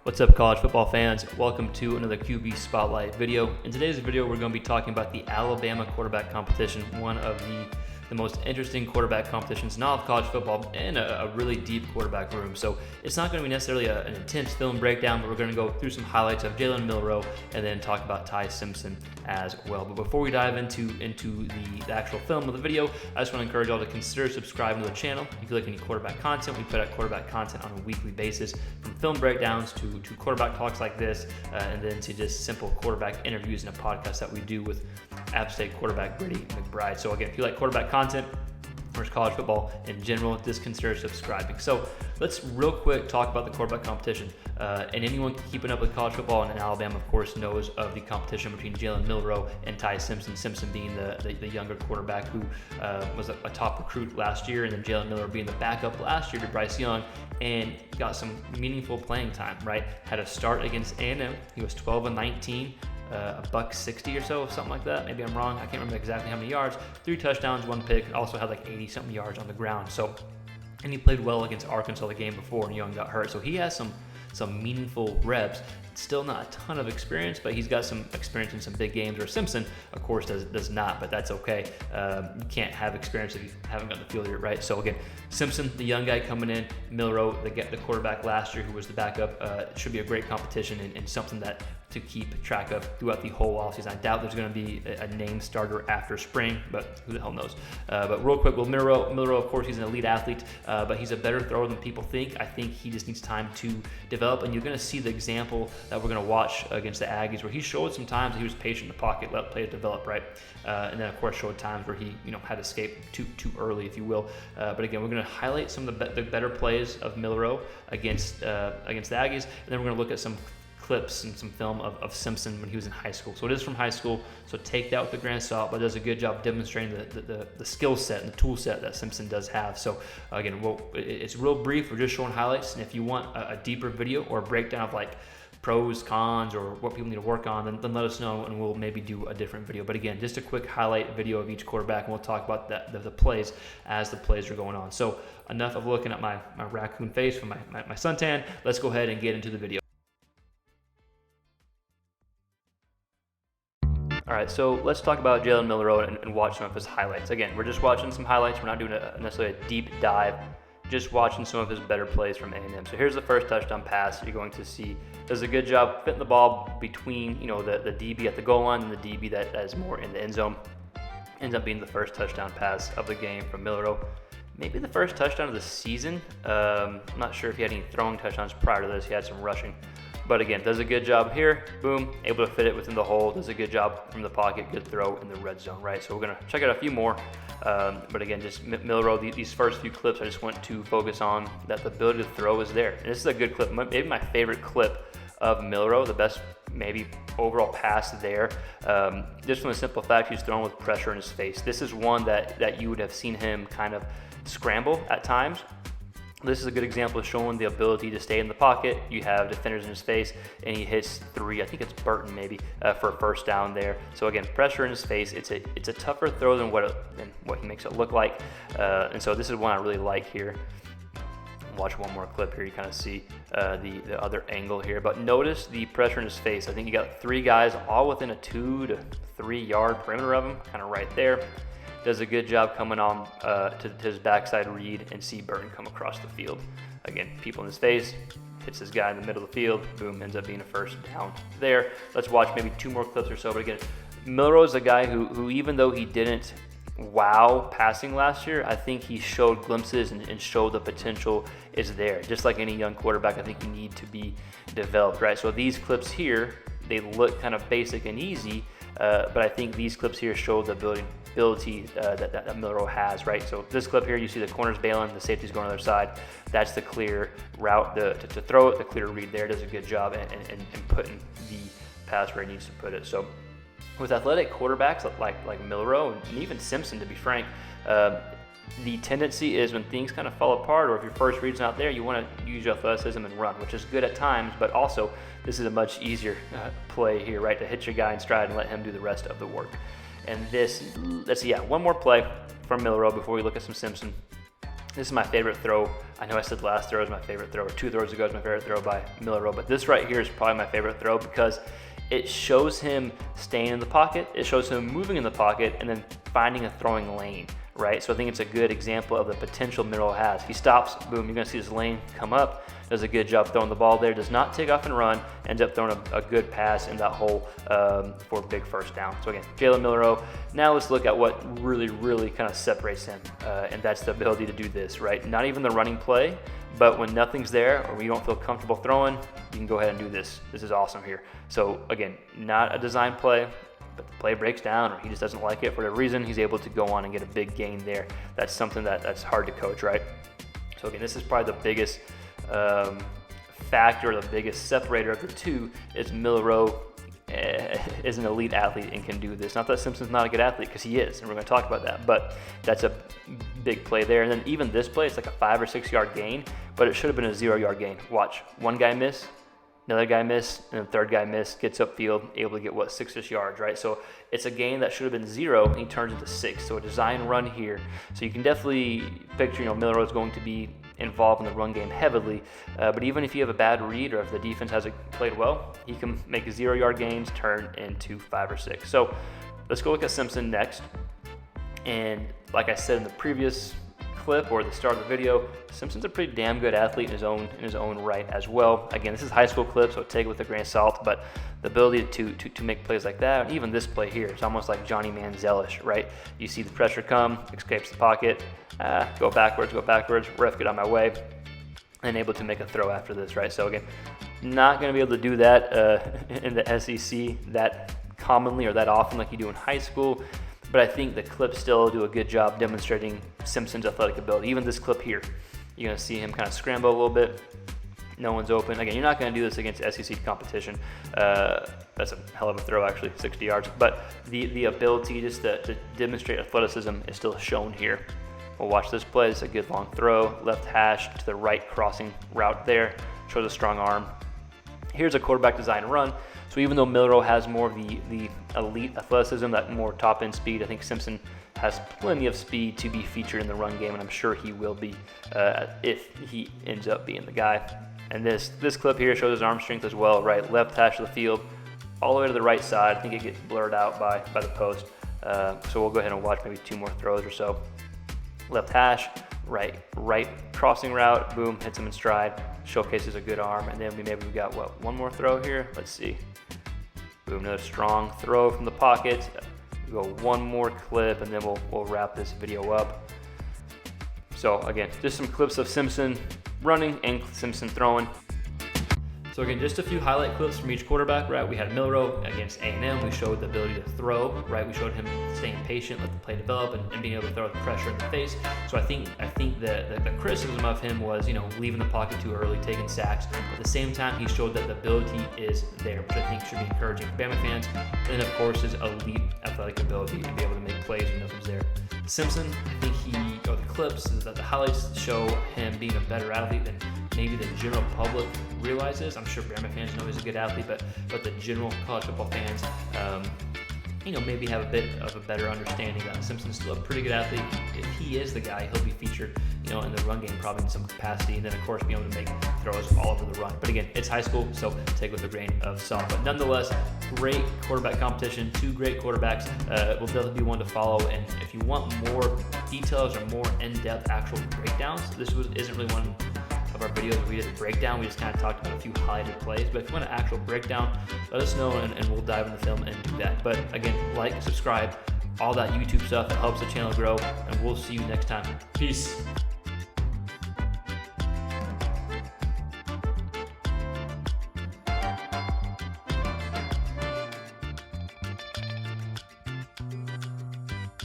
What's up, college football fans? Welcome to another QB Spotlight video. In today's video, we're going to be talking about the Alabama quarterback competition, one of the most interesting quarterback competitions in all of college football, and a really deep quarterback room. So it's not going to be necessarily an intense film breakdown, but we're going to go through some highlights of Jalen Milroe and then talk about Simpson as well. But before we dive into the actual film of the video, I just want to encourage y'all to consider subscribing to the channel. If you like any quarterback content, we put out quarterback content on a weekly basis, from film breakdowns to quarterback talks like this, and then to just simple quarterback interviews and a podcast that we do with App State quarterback Brady McBride. So again, if you like quarterback content or college football in general, just consider subscribing. So let's real quick talk about the quarterback competition. And anyone keeping up with college football in Alabama, of course, knows of the competition between Jalen Milroe and Simpson. Simpson being the younger quarterback who was a top recruit last year, and then Jalen Milroe being the backup last year to Bryce Young, and got some meaningful playing time, right? Had a start against A&M. He was 12-19. $160 or so, something like that. Maybe I'm wrong. I can't remember exactly how many yards. 3 touchdowns, 1 pick. Also had like 80-something yards on the ground. So, and he played well against Arkansas the game before, and Young got hurt. So he has some meaningful reps. Still not a ton of experience, but he's got some experience in some big games, where Simpson, of course, does not, but that's okay. You can't have experience if you haven't got the field yet, right? So again, Simpson, the young guy coming in, Milroe, the quarterback last year who was the backup, should be a great competition and something that to keep track of throughout the whole offseason. I doubt there's going to be a name starter after spring, but who the hell knows? But real quick, well, Milroe, of course, he's an elite athlete, but he's a better thrower than people think. I think he just needs time to develop, and you're going to see the example that we're going to watch against the Aggies, where he showed some times he was patient in the pocket, let play develop, right? And then, of course, showed times where he had escaped too early, if you will. But again, we're going to highlight some of the better plays of Milroe against the Aggies, and then we're going to look at some clips and some film of Simpson when he was in high school. So it is from high school, so take that with a grain of salt, but does a good job demonstrating the skill set and the tool set that Simpson does have. So again, it's real brief. We're just showing highlights, and if you want a deeper video or a breakdown of like pros, cons, or what people need to work on, then let us know, and we'll maybe do a different video. But again, just a quick highlight video of each quarterback, and we'll talk about the plays as the plays are going on. So enough of looking at my raccoon face from my suntan. Let's go ahead and get into the video. All right, so let's talk about Jalen Milroe and watch some of his highlights. Again, we're just watching some highlights. We're not doing necessarily a deep dive, just watching some of his better plays from A&M. So here's the first touchdown pass. You're going to see does a good job fitting the ball between the DB at the goal line and the DB that is more in the end zone. Ends up being the first touchdown pass of the game from Milroe. Maybe the first touchdown of the season. I'm not sure if he had any throwing touchdowns prior to this. He had some rushing. But again, does a good job here. Boom, able to fit it within the hole. Does a good job from the pocket. Good throw in the red zone, right? So we're going to check out a few more. But again, just Milroe, these first few clips, I just want to focus on that the ability to throw is there. And this is a good clip. Maybe my favorite clip of Milroe, the best maybe overall pass there. Just from the simple fact he's throwing with pressure in his face. This is one that you would have seen him kind of scramble at times. This is a good example of showing the ability to stay in the pocket. You have defenders in his face, and he hits 3. I think it's Burton maybe for a first down there. So again, pressure in his face. It's a tougher throw than what he makes it look like. And so this is one I really like here. Watch one more clip here. You kind of see the other angle here. But notice the pressure in his face. I think you got 3 guys all within a 2 to 3 yard perimeter of him, kind of right there. Does a good job coming on to his backside read and see Burton come across the field. Again, people in his face, hits this guy in the middle of the field, boom, ends up being a first down there. Let's watch maybe 2 more clips or so. But again, Milroe is a guy who even though he didn't wow passing last year, I think he showed glimpses and showed the potential is there. Just like any young quarterback, I think you need to be developed, right? So these clips here, they look kind of basic and easy, but I think these clips here show the ability that Milroe has, right? So this clip here, you see the corners bailing, the safety's going on the other side. That's the clear route to throw it. The clear read there does a good job in putting the pass where he needs to put it. So with athletic quarterbacks like Milroe and even Simpson, to be frank, the tendency is when things kind of fall apart, or if your first read's not there, you want to use your athleticism and run, which is good at times, but also this is a much easier play here, right? To hit your guy in stride and let him do the rest of the work. And this, let's see, one more play from Milroe before we look at some Simpson. This is my favorite throw. I know I said last throw was my favorite throw, or 2 throws ago was my favorite throw by Milroe, but this right here is probably my favorite throw because it shows him staying in the pocket, it shows him moving in the pocket, and then finding a throwing lane, right? So I think it's a good example of the potential Milroe has. If he stops, boom, you're gonna see his lane come up, does a good job throwing the ball there, does not take off and run, ends up throwing a good pass in that hole for a big first down. So again, Jalen Milroe. Now let's look at what really kind of separates him, and that's the ability to do this, right? Not even the running play, but when nothing's there or you don't feel comfortable throwing, you can go ahead and do this. This is awesome here. So again, not a design play, but the play breaks down or he just doesn't like it for whatever reason, he's able to go on and get a big gain there. That's something that's hard to coach, right? So again, this is probably the biggest factor, the biggest separator of the two is Milroe is an elite athlete and can do this. Not that Simpson's not a good athlete, because he is, and we're going to talk about that, but that's a big play there. And then even this play, it's like a 5 or 6 yard gain, but it should have been a 0-yard gain. Watch, one guy miss, another guy miss, and the third guy miss, gets upfield, able to get 6-ish yards, right? So it's a gain that should have been 0, and he turns into 6. So a design run here. So you can definitely picture, Milroe is going to be involved in the run game heavily, but even if you have a bad read or if the defense hasn't played well, he can make 0-yard gains turn into 5 or 6. So let's go look at Simpson next. And like I said in the previous clip or the start of the video, Simpson's a pretty damn good athlete in his own right as well. Again, this is high school clip, so take it with a grain of salt, but the ability to make plays like that, and even this play here, it's almost like Johnny Manziel-ish, right? You see the pressure come, escapes the pocket, go backwards, ref, get on my way, and able to make a throw after this, right? So again, not going to be able to do that in the SEC that commonly or that often like you do in high school, but I think the clips still do a good job demonstrating Simpson's athletic ability. Even this clip here, you're going to see him kind of scramble a little bit. No one's open. Again, you're not going to do this against SEC competition. That's a hell of a throw, actually, 60 yards. But the ability just to demonstrate athleticism is still shown here. We'll watch this play. It's a good long throw, left hash to the right crossing route there. Shows a strong arm. Here's a quarterback design run. So even though Milroe has more of the elite athleticism, that more top-end speed, I think Simpson has plenty of speed to be featured in the run game, and I'm sure he will be if he ends up being the guy. And this clip here shows his arm strength as well, right? Left hash of the field, all the way to the right side. I think it gets blurred out by the post. So we'll go ahead and watch maybe 2 more throws or so. Left hash, right crossing route, boom, hits him in stride, showcases a good arm, and then maybe we got one more throw here. Let's see. Boom, another strong throw from the pocket. We go one more clip, and then we'll wrap this video up. So again, just some clips of Simpson running and Simpson throwing. So again, just a few highlight clips from each quarterback, right? We had Milroe against A&M. We showed the ability to throw, right? We showed him staying patient, let the play develop, and being able to throw the pressure in the face. So I think the criticism of him was, leaving the pocket too early, taking sacks. But at the same time, he showed that the ability is there, which I think should be encouraging for Bama fans. And of course, his elite athletic ability to be able to make plays when nothing's there. Simpson, I think the clips, the highlights show him being a better athlete than maybe the general public realizes. I'm sure Bama fans know he's a good athlete, but the general college football fans, maybe have a bit of a better understanding that Simpson's still a pretty good athlete. If he is the guy, he'll be featured, in the run game probably in some capacity, and then of course be able to make throws all over the run. But again, it's high school, so take it with a grain of salt. But nonetheless, great quarterback competition, 2 great quarterbacks. Will definitely be one to follow. And if you want more details or more in-depth actual breakdowns, this isn't really one of our videos where we did a breakdown. We just kind of talked about a few highlighted plays. But if you want an actual breakdown, let us know and we'll dive into the film and do that. But again, like, subscribe, all that YouTube stuff that helps the channel grow, and we'll see you next time. Peace.